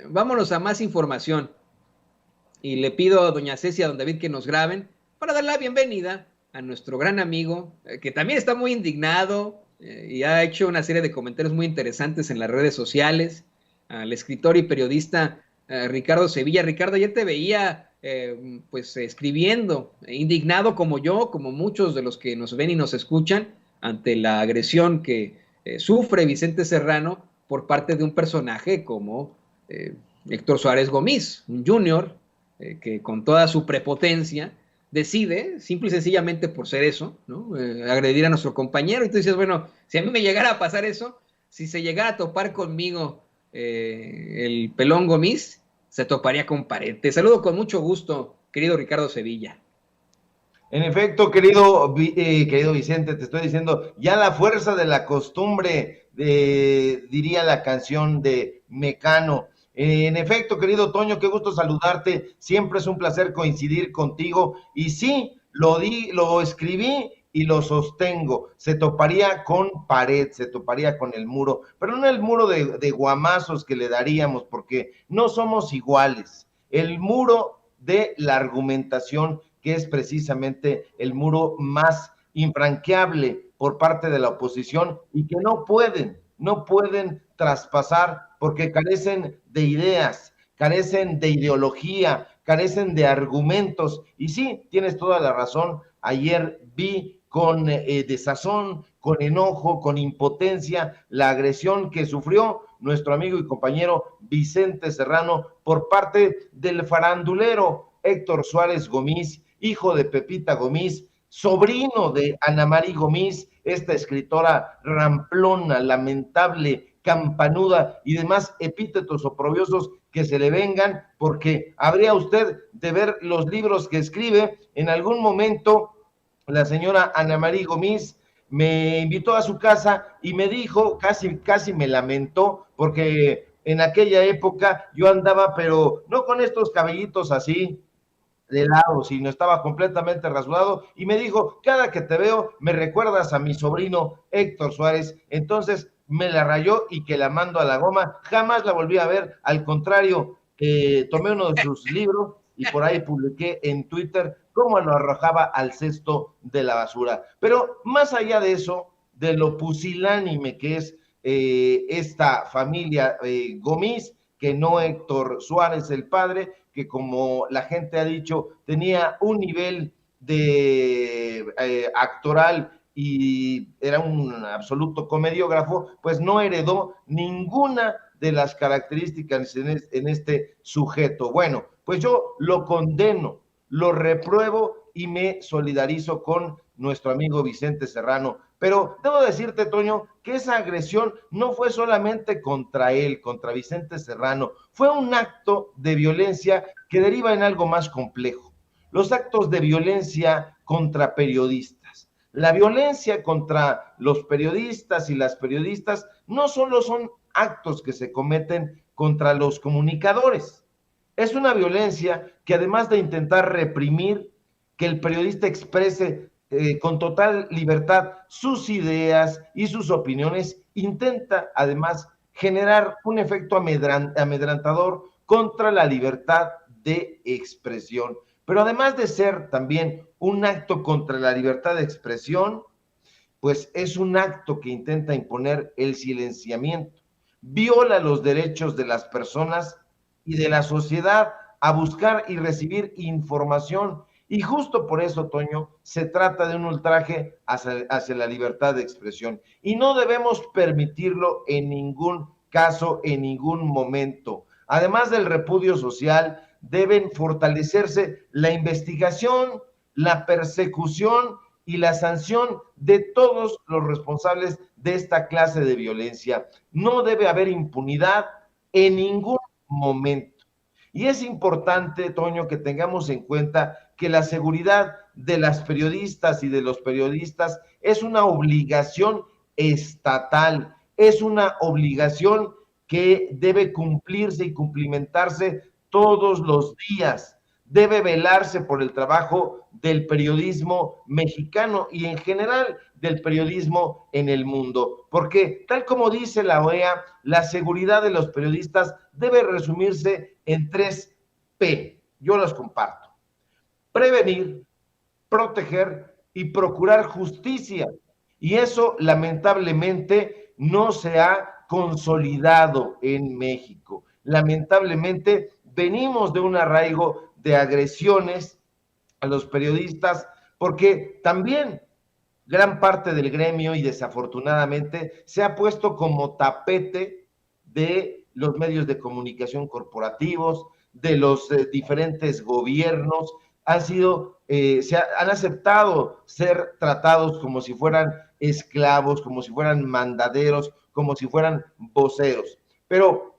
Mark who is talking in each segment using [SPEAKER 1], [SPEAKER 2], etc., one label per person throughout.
[SPEAKER 1] vámonos a más información. Y le pido a doña Ceci y a don David que nos graben para dar la bienvenida a nuestro gran amigo, que también está muy indignado y ha hecho una serie de comentarios muy interesantes en las redes sociales, al escritor y periodista Ricardo Sevilla. Ricardo, ayer te veía pues escribiendo, indignado como yo, como muchos de los que nos ven y nos escuchan, ante la agresión que sufre Vicente Serrano por parte de un personaje como Héctor Suárez Gómez, un junior que con toda su prepotencia decide, simple y sencillamente por ser eso, ¿no? Agredir a nuestro compañero. Y tú dices, bueno, si a mí me llegara a pasar eso, si se llegara a topar conmigo el pelón Gómez, se toparía con pared. Te saludo con mucho gusto, querido Ricardo Sevilla.
[SPEAKER 2] En efecto, querido Vicente, te estoy diciendo, ya la fuerza de la costumbre, diría la canción de Mecano. En efecto, querido Toño, qué gusto saludarte. Siempre es un placer coincidir contigo. Y sí, lo escribí y lo sostengo. Se toparía con pared, se toparía con el muro, pero no el muro de guamazos que le daríamos, porque no somos iguales. El muro de la argumentación, que es precisamente el muro más infranqueable por parte de la oposición y que no pueden traspasar porque carecen de ideas, carecen de ideología, carecen de argumentos. Y sí, tienes toda la razón, ayer vi con desazón, con enojo, con impotencia, la agresión que sufrió nuestro amigo y compañero Vicente Serrano por parte del farandulero Héctor Suárez Gómez, hijo de Pepita Gómez, sobrino de Ana María Gómez, esta escritora ramplona, lamentable, campanuda y demás epítetos oprobiosos que se le vengan, porque habría usted de ver los libros que escribe. En algún momento la señora Ana María Gómez me invitó a su casa y me dijo, casi me lamentó, porque en aquella época yo andaba, pero no con estos cabellitos así de lado, sino estaba completamente rasurado, y me dijo, cada que te veo me recuerdas a mi sobrino Héctor Suárez. Entonces me la rayó y que la mando a la goma. Jamás la volví a ver, al contrario, tomé uno de sus libros y por ahí publiqué en Twitter cómo lo arrojaba al cesto de la basura. Pero más allá de eso, de lo pusilánime que es esta familia Gómez, que no Héctor Suárez el padre, que como la gente ha dicho, tenía un nivel de actoral y era un absoluto comediógrafo, pues no heredó ninguna de las características en este sujeto. Bueno, pues yo lo condeno, lo repruebo y me solidarizo con nuestro amigo Vicente Serrano. Pero debo decirte, Toño, que esa agresión no fue solamente contra él, contra Vicente Serrano, fue un acto de violencia que deriva en algo más complejo. Los actos de violencia contra periodistas. La violencia contra los periodistas y las periodistas no solo son actos que se cometen contra los comunicadores, es una violencia que además de intentar reprimir que el periodista exprese con total libertad sus ideas y sus opiniones, intenta además generar un efecto amedrentador contra la libertad de expresión. Pero además de ser también un acto contra la libertad de expresión, pues es un acto que intenta imponer el silenciamiento, viola los derechos de las personas y de la sociedad a buscar y recibir información. Y justo por eso, Toño, se trata de un ultraje hacia la libertad de expresión. Y no debemos permitirlo en ningún caso, en ningún momento. Además del repudio social, deben fortalecerse la investigación, la persecución y la sanción de todos los responsables de esta clase de violencia. No debe haber impunidad en ningún momento. Y es importante, Toño, que tengamos en cuenta que la seguridad de las periodistas y de los periodistas es una obligación estatal, es una obligación que debe cumplirse y cumplimentarse todos los días. Debe velarse por el trabajo del periodismo mexicano y en general del periodismo en el mundo, porque tal como dice la OEA, la seguridad de los periodistas debe resumirse en 3P. Yo los comparto: prevenir, proteger y procurar justicia. Y eso lamentablemente no se ha consolidado en México. Lamentablemente venimos de un arraigo de agresiones a los periodistas, porque también gran parte del gremio, y desafortunadamente, se ha puesto como tapete de los medios de comunicación corporativos, de los diferentes gobiernos. Han aceptado ser tratados como si fueran esclavos, como si fueran mandaderos, como si fueran voceros. Pero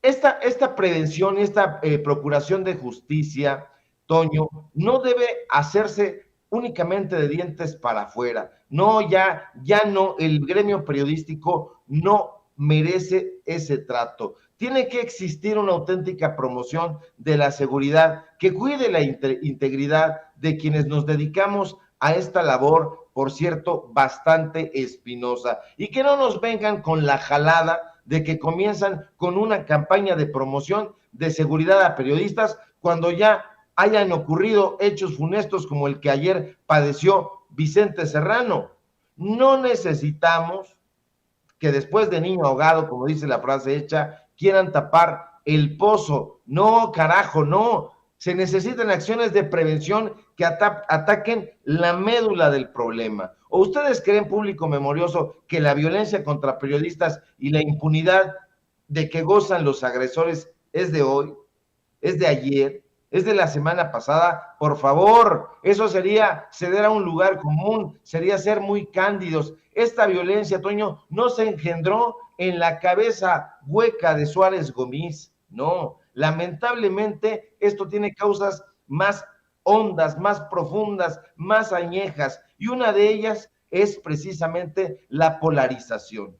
[SPEAKER 2] esta prevención y esta procuración de justicia, Toño, no debe hacerse únicamente de dientes para afuera. No, ya no, el gremio periodístico no merece ese trato. Tiene que existir una auténtica promoción de la seguridad que cuide la integridad de quienes nos dedicamos a esta labor, por cierto, bastante espinosa, y que no nos vengan con la jalada de que comienzan con una campaña de promoción de seguridad a periodistas cuando ya hayan ocurrido hechos funestos como el que ayer padeció Vicente Serrano. No necesitamos que después de niño ahogado, como dice la frase hecha, quieran tapar el pozo. No, carajo, no. Se necesitan acciones de prevención que ataquen la médula del problema. ¿O ustedes creen, público memorioso, que la violencia contra periodistas y la impunidad de que gozan los agresores es de hoy, es de ayer, es de la semana pasada? Por favor, eso sería ceder a un lugar común, sería ser muy cándidos. Esta violencia, Toño, no se engendró en la cabeza hueca de Suárez Gómez, no. Lamentablemente, esto tiene causas más hondas, más profundas, más añejas, y una de ellas es precisamente la polarización.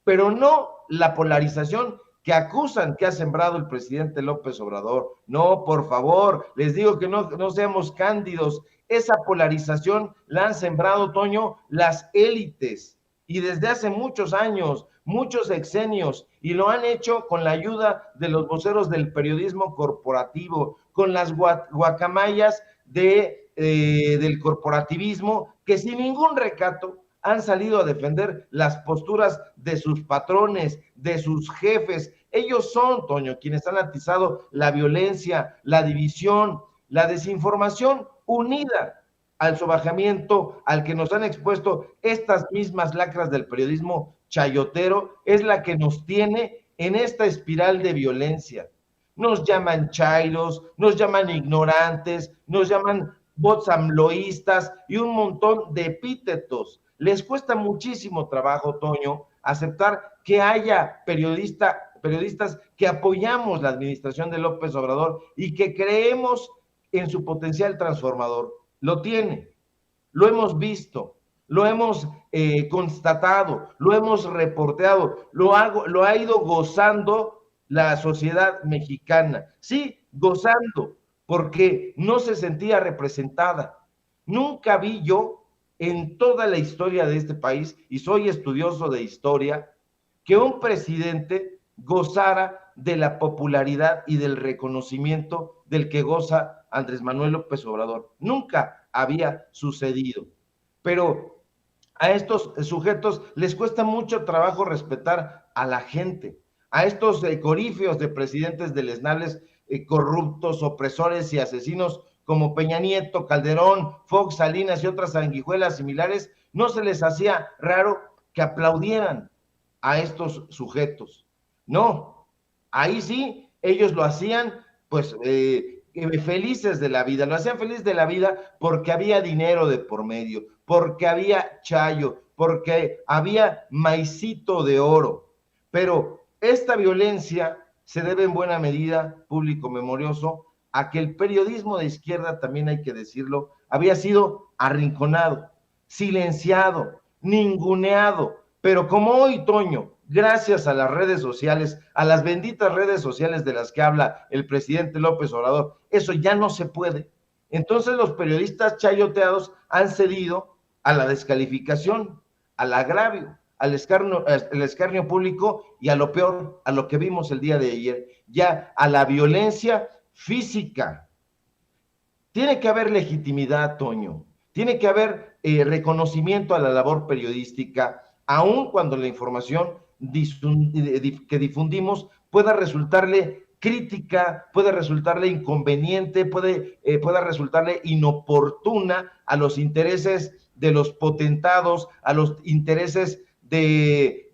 [SPEAKER 2] Pero no la polarización que acusan que ha sembrado el presidente López Obrador. No, por favor, les digo que no seamos cándidos. Esa polarización la han sembrado, Toño, las élites, y desde hace muchos años, muchos sexenios, y lo han hecho con la ayuda de los voceros del periodismo corporativo, con las guacamayas del corporativismo, que sin ningún recato han salido a defender las posturas de sus patrones, de sus jefes. Ellos son, Toño, quienes han atizado la violencia, la división, la desinformación, unida al sobajamiento al que nos han expuesto estas mismas lacras del periodismo chayotero, es la que nos tiene en esta espiral de violencia. Nos llaman chairos, nos llaman ignorantes, nos llaman bots amloístas y un montón de epítetos. Les cuesta muchísimo trabajo, Toño, aceptar que haya periodistas que apoyamos la administración de López Obrador y que creemos en su potencial transformador. Lo tiene, lo hemos visto, lo hemos constatado, lo hemos reporteado, lo ha ido gozando la sociedad mexicana. Sí, gozando, porque no se sentía representada. Nunca vi yo en toda la historia de este país, y soy estudioso de historia, que un presidente gozara de la popularidad y del reconocimiento del que goza Andrés Manuel López Obrador. Nunca había sucedido. Pero a estos sujetos les cuesta mucho trabajo respetar a la gente, a estos corífeos de presidentes deleznables, corruptos, opresores y asesinos como Peña Nieto, Calderón, Fox, Salinas y otras sanguijuelas similares. No se les hacía raro que aplaudieran a estos sujetos. No, ahí sí, ellos lo hacían pues felices de la vida, lo hacían feliz de la vida porque había dinero de por medio, porque había chayo, porque había maicito de oro. Pero esta violencia se debe en buena medida, público memorioso, a que el periodismo de izquierda, también hay que decirlo, había sido arrinconado, silenciado, ninguneado. Pero como hoy, Toño, gracias a las redes sociales, a las benditas redes sociales de las que habla el presidente López Obrador, eso ya no se puede. Entonces los periodistas chayoteados han cedido a la descalificación, al agravio, al escarnio público y a lo peor, a lo que vimos el día de ayer, ya a la violencia física. Tiene que haber legitimidad, Toño, tiene que haber reconocimiento a la labor periodística, aun cuando la información que difundimos pueda resultarle crítica, puede resultarle inconveniente, pueda resultarle inoportuna a los intereses de los potentados, a los intereses de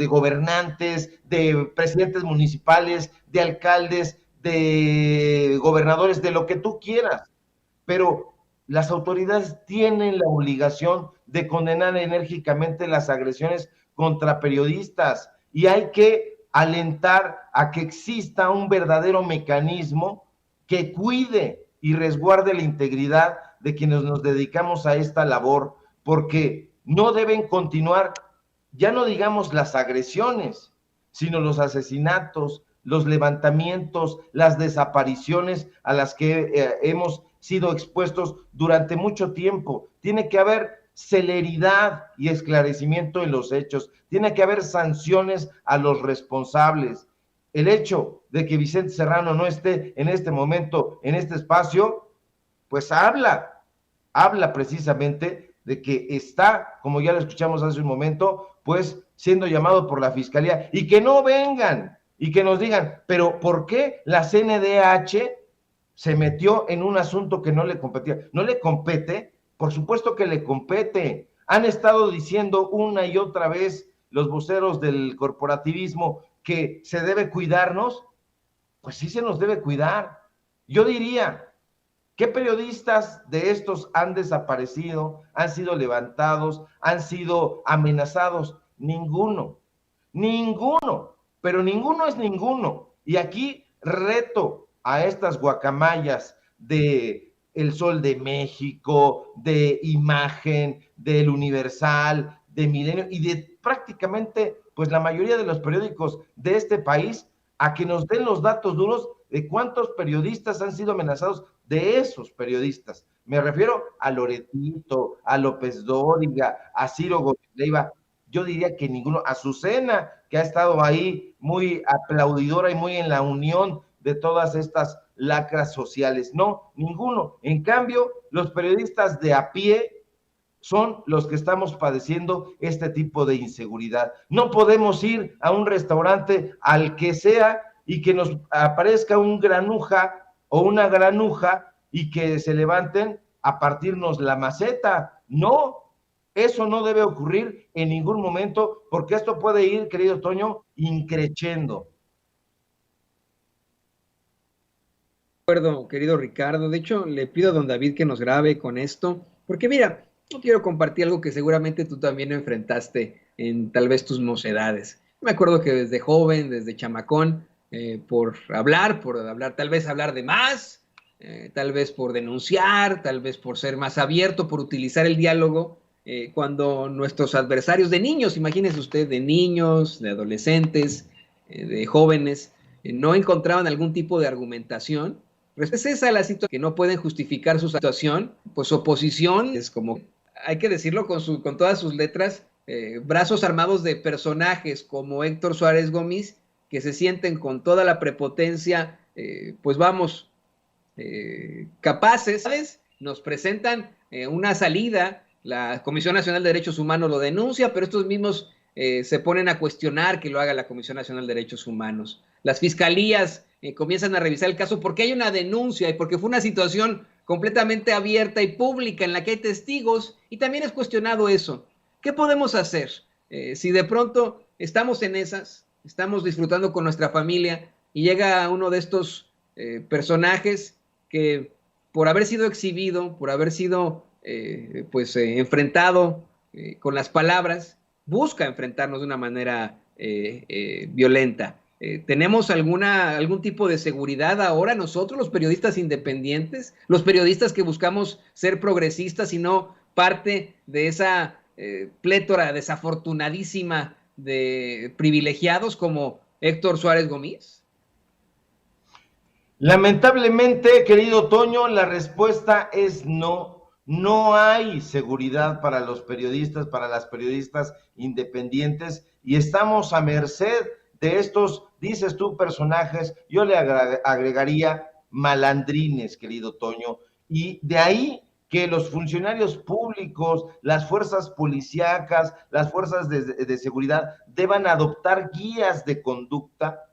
[SPEAKER 2] gobernantes, de presidentes municipales, de alcaldes, de gobernadores, de lo que tú quieras. Pero las autoridades tienen la obligación de condenar enérgicamente las agresiones contra periodistas y hay que alentar a que exista un verdadero mecanismo que cuide y resguarde la integridad de quienes nos dedicamos a esta labor, porque no deben continuar, ya no digamos las agresiones, sino los asesinatos, los levantamientos, las desapariciones a las que hemos sido expuestos durante mucho tiempo. Tiene que haber celeridad y esclarecimiento en los hechos, tiene que haber sanciones a los responsables. El hecho de que Vicente Serrano no esté en este momento, en este espacio, pues habla precisamente de que está, como ya lo escuchamos hace un momento, pues siendo llamado por la Fiscalía, y que no vengan y que nos digan, pero ¿por qué la CNDH se metió en un asunto que no le competía? ¿No le compete? Por supuesto que le compete. Han estado diciendo una y otra vez los voceros del corporativismo que se debe cuidarnos. Pues sí se nos debe cuidar. Yo diría, ¿qué periodistas de estos han desaparecido, han sido levantados, han sido amenazados? Ninguno, pero ninguno es ninguno. Y aquí reto a estas guacamayas de El Sol de México, de Imagen, del Universal, de Milenio y de prácticamente pues la mayoría de los periódicos de este país a que nos den los datos duros de cuántos periodistas han sido amenazados, de esos periodistas. Me refiero a Loretito, a López Dóriga, a Ciro Gómez Leiva. Yo diría que ninguno, a Azucena, que ha estado ahí muy aplaudidora y muy en la unión de todas estas lacras sociales. No, ninguno. En cambio, los periodistas de a pie son los que estamos padeciendo este tipo de inseguridad. No podemos ir a un restaurante, al que sea, y que nos aparezca un granuja o una granuja y que se levanten a partirnos la maceta. No, eso no debe ocurrir en ningún momento, porque esto puede ir, querido Toño, increciendo.
[SPEAKER 1] De acuerdo, querido Ricardo. De hecho, le pido a don David que nos grabe con esto, porque mira, yo quiero compartir algo que seguramente tú también enfrentaste en tal vez tus mocedades. Me acuerdo que desde joven, desde chamacón, por hablar, tal vez hablar de más, tal vez por denunciar, tal vez por ser más abierto, por utilizar el diálogo, cuando nuestros adversarios de niños, imagínese usted, de niños, de adolescentes, de jóvenes, no encontraban algún tipo de argumentación. Pues es esa la situación, que no pueden justificar su situación, pues oposición es como, hay que decirlo con todas sus letras, brazos armados de personajes como Héctor Suárez Gómez, que se sienten con toda la prepotencia, pues vamos, capaces, ¿sabes? Nos presentan una salida, la Comisión Nacional de Derechos Humanos lo denuncia, pero estos mismos se ponen a cuestionar que lo haga la Comisión Nacional de Derechos Humanos. Las fiscalías comienzan a revisar el caso porque hay una denuncia y porque fue una situación completamente abierta y pública en la que hay testigos, y también es cuestionado eso. ¿Qué podemos hacer? Si de pronto estamos en esas, estamos disfrutando con nuestra familia y llega uno de estos personajes que por haber sido exhibido, por haber sido enfrentado con las palabras, busca enfrentarnos de una manera violenta. ¿Tenemos algún tipo de seguridad ahora nosotros, los periodistas independientes, los periodistas que buscamos ser progresistas y no parte de esa plétora desafortunadísima de privilegiados como Héctor Suárez Gómez?
[SPEAKER 2] Lamentablemente, querido Toño, la respuesta es no. No hay seguridad para los periodistas, para las periodistas independientes, y estamos a merced de estos, dices tú, personajes, yo le agregaría malandrines, querido Toño, y de ahí que los funcionarios públicos, las fuerzas policíacas, las fuerzas de seguridad deban adoptar guías de conducta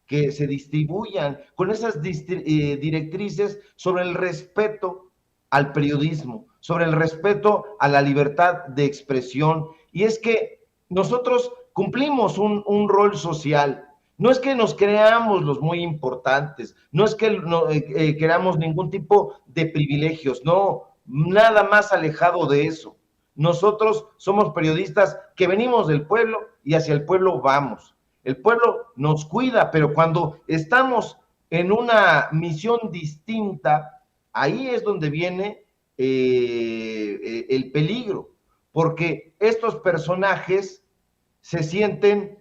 [SPEAKER 2] que se distribuyan con esas directrices sobre el respeto al periodismo, sobre el respeto a la libertad de expresión. Y es que nosotros cumplimos un rol social. No es que nos creamos los muy importantes, no es que queramos ningún tipo de privilegios, no, nada más alejado de eso. Nosotros somos periodistas que venimos del pueblo y hacia el pueblo vamos. El pueblo nos cuida, pero cuando estamos en una misión distinta, ahí es donde viene el peligro, porque estos personajes se sienten,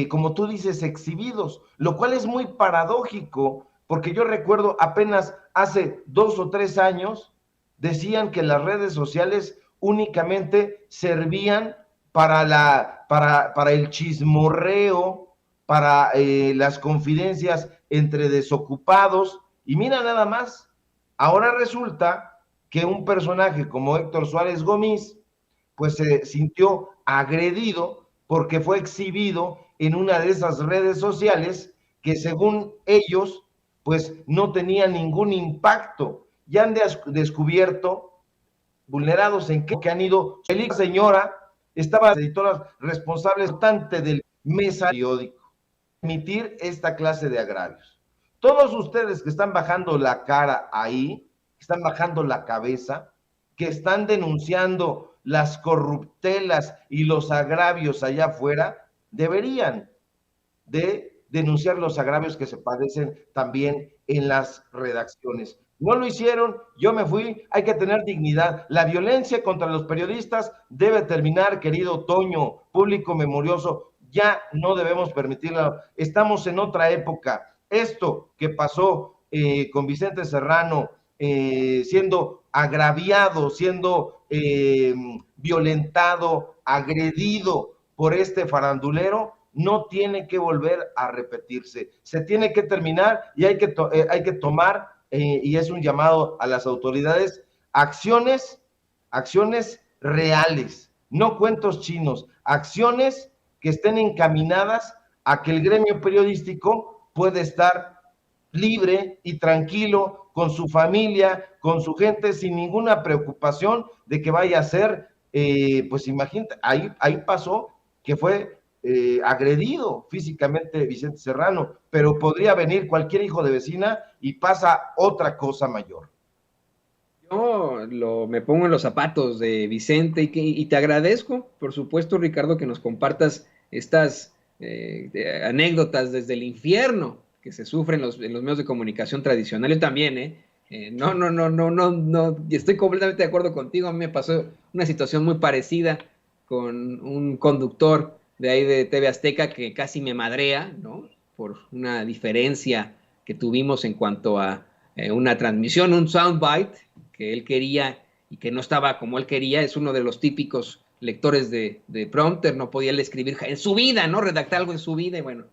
[SPEAKER 2] como tú dices, exhibidos, lo cual es muy paradójico, porque yo recuerdo apenas hace 2 o 3 años, decían que las redes sociales únicamente servían para el chismorreo, para las confidencias entre desocupados, y mira nada más, ahora resulta que un personaje como Héctor Suárez Gómez, pues se sintió agredido porque fue exhibido en una de esas redes sociales que según ellos, pues no tenía ningún impacto. Ya han descubierto, vulnerados en que han ido, la señora estaba editoras responsables bastante del mesa periódico, emitir esta clase de agravios. Todos ustedes que están bajando la cara ahí, que están bajando la cabeza, que están denunciando las corruptelas y los agravios allá afuera, deberían de denunciar los agravios que se padecen también en las redacciones. No lo hicieron, yo me fui, hay que tener dignidad. La violencia contra los periodistas debe terminar, querido Toño, público memorioso, ya no debemos permitirlo. Estamos en otra época. Esto que pasó con Vicente Serrano, siendo agraviado, siendo violentado, agredido por este farandulero, no tiene que volver a repetirse. Se tiene que terminar y hay que tomar, y es un llamado a las autoridades, acciones reales, no cuentos chinos, acciones que estén encaminadas a que el gremio periodístico pueda estar libre y tranquilo con su familia, con su gente, sin ninguna preocupación de que vaya a ser, pues imagínate, ahí pasó que fue agredido físicamente Vicente Serrano, pero podría venir cualquier hijo de vecina y pasa otra cosa mayor.
[SPEAKER 1] Yo me pongo en los zapatos de Vicente y te agradezco, por supuesto, Ricardo, que nos compartas estas anécdotas desde el infierno que se sufren en los medios de comunicación tradicional. Yo también, no, estoy completamente de acuerdo contigo. A mí me pasó una situación muy parecida con un conductor de ahí de TV Azteca que casi me madrea, ¿no? Por una diferencia que tuvimos en cuanto a una transmisión, un soundbite que él quería y que no estaba como él quería. Es uno de los típicos lectores de prompter, no podía él escribir en su vida, ¿no? Redactar algo en su vida y bueno,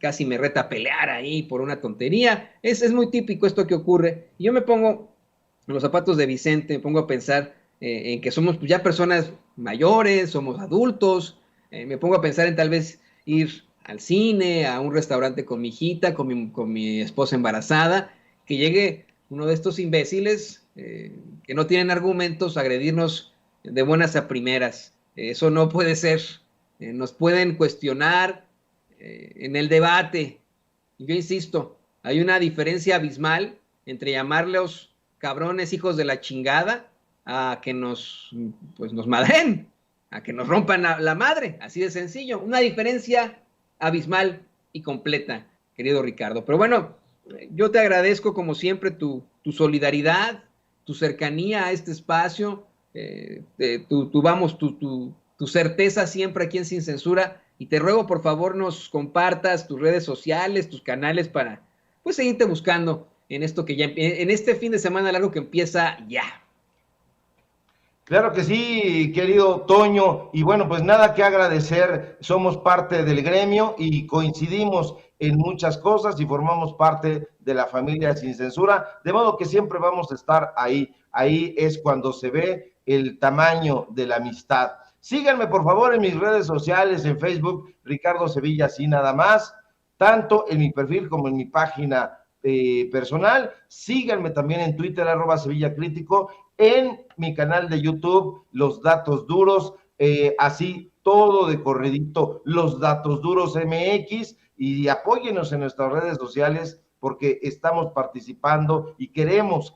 [SPEAKER 1] casi me reta a pelear ahí por una tontería. Es muy típico esto que ocurre. Y yo me pongo en los zapatos de Vicente, me pongo a pensar en que somos ya personas mayores, somos adultos, me pongo a pensar en tal vez ir al cine, a un restaurante con mi hijita, con mi esposa embarazada, que llegue uno de estos imbéciles que no tienen argumentos a agredirnos de buenas a primeras. Eso no puede ser. Nos pueden cuestionar en el debate. Yo insisto, hay una diferencia abismal entre llamarlos cabrones hijos de la chingada a que nos madren, a que nos rompan la madre, así de sencillo. Una diferencia abismal y completa, querido Ricardo. Pero bueno, yo te agradezco como siempre tu solidaridad, tu cercanía a este espacio, tu certeza siempre aquí en Sin Censura, y te ruego por favor nos compartas tus redes sociales, tus canales para pues seguirte buscando en esto que ya en este fin de semana largo que empieza ya.
[SPEAKER 2] Claro que sí, querido Toño, y bueno, pues nada que agradecer, somos parte del gremio y coincidimos en muchas cosas y formamos parte de la familia Sin Censura, de modo que siempre vamos a estar ahí, ahí es cuando se ve el tamaño de la amistad. Síganme por favor en mis redes sociales, en Facebook, Ricardo Sevilla, así nada más, tanto en mi perfil como en mi página personal. Síganme también en Twitter, @Sevilla Crítico, en mi canal de YouTube, Los Datos Duros, así todo de corridito, Los Datos Duros MX, y apóyenos en nuestras redes sociales porque estamos participando y queremos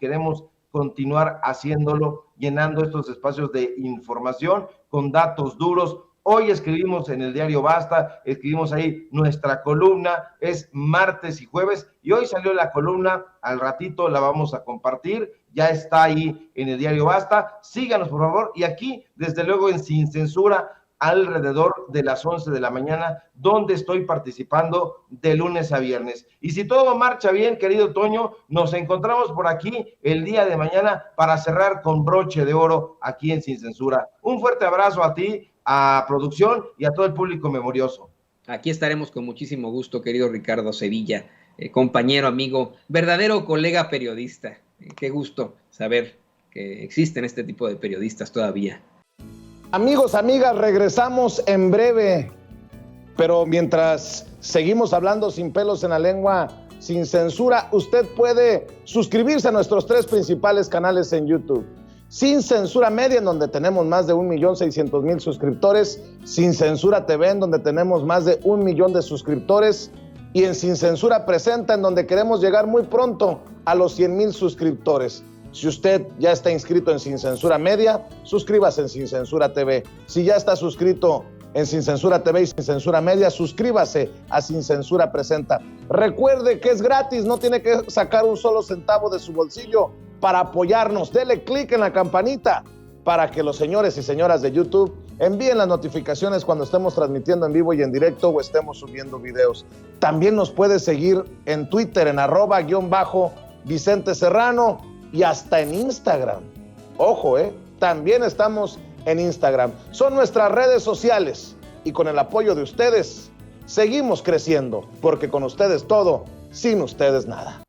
[SPEAKER 2] continuar haciéndolo, llenando estos espacios de información con datos duros. Hoy escribimos en el diario Basta, escribimos ahí nuestra columna, es martes y jueves, y hoy salió la columna, al ratito la vamos a compartir, ya está ahí en el diario Basta, síganos por favor, y aquí desde luego en Sin Censura, alrededor de las 11 de la mañana, donde estoy participando de lunes a viernes. Y si todo marcha bien, querido Toño, nos encontramos por aquí el día de mañana para cerrar con broche de oro aquí en Sin Censura. Un fuerte abrazo a ti, a producción y a todo el público memorioso.
[SPEAKER 1] Aquí estaremos con muchísimo gusto, querido Ricardo Sevilla, compañero, amigo, verdadero colega periodista. Qué gusto saber que existen este tipo de periodistas todavía.
[SPEAKER 3] Amigos, amigas, regresamos en breve, pero mientras seguimos hablando sin pelos en la lengua, sin censura, usted puede suscribirse a nuestros 3 principales canales en YouTube. Sin Censura Media, en donde tenemos más de 1,600,000 suscriptores, Sin Censura TV, en donde tenemos más de 1 millón de suscriptores, y en Sin Censura Presenta, en donde queremos llegar muy pronto a los 100,000 suscriptores. Si usted ya está inscrito en Sin Censura Media, suscríbase en Sin Censura TV. Si ya está suscrito en Sin Censura TV y Sin Censura Media, suscríbase a Sin Censura Presenta. Recuerde que es gratis, no tiene que sacar un solo centavo de su bolsillo para apoyarnos. Dele clic en la campanita para que los señores y señoras de YouTube envíen las notificaciones cuando estemos transmitiendo en vivo y en directo o estemos subiendo videos. También nos puede seguir en Twitter en @Vicente Serrano y hasta en Instagram. Ojo, también estamos en Instagram. Son nuestras redes sociales y con el apoyo de ustedes seguimos creciendo, porque con ustedes todo, sin ustedes nada.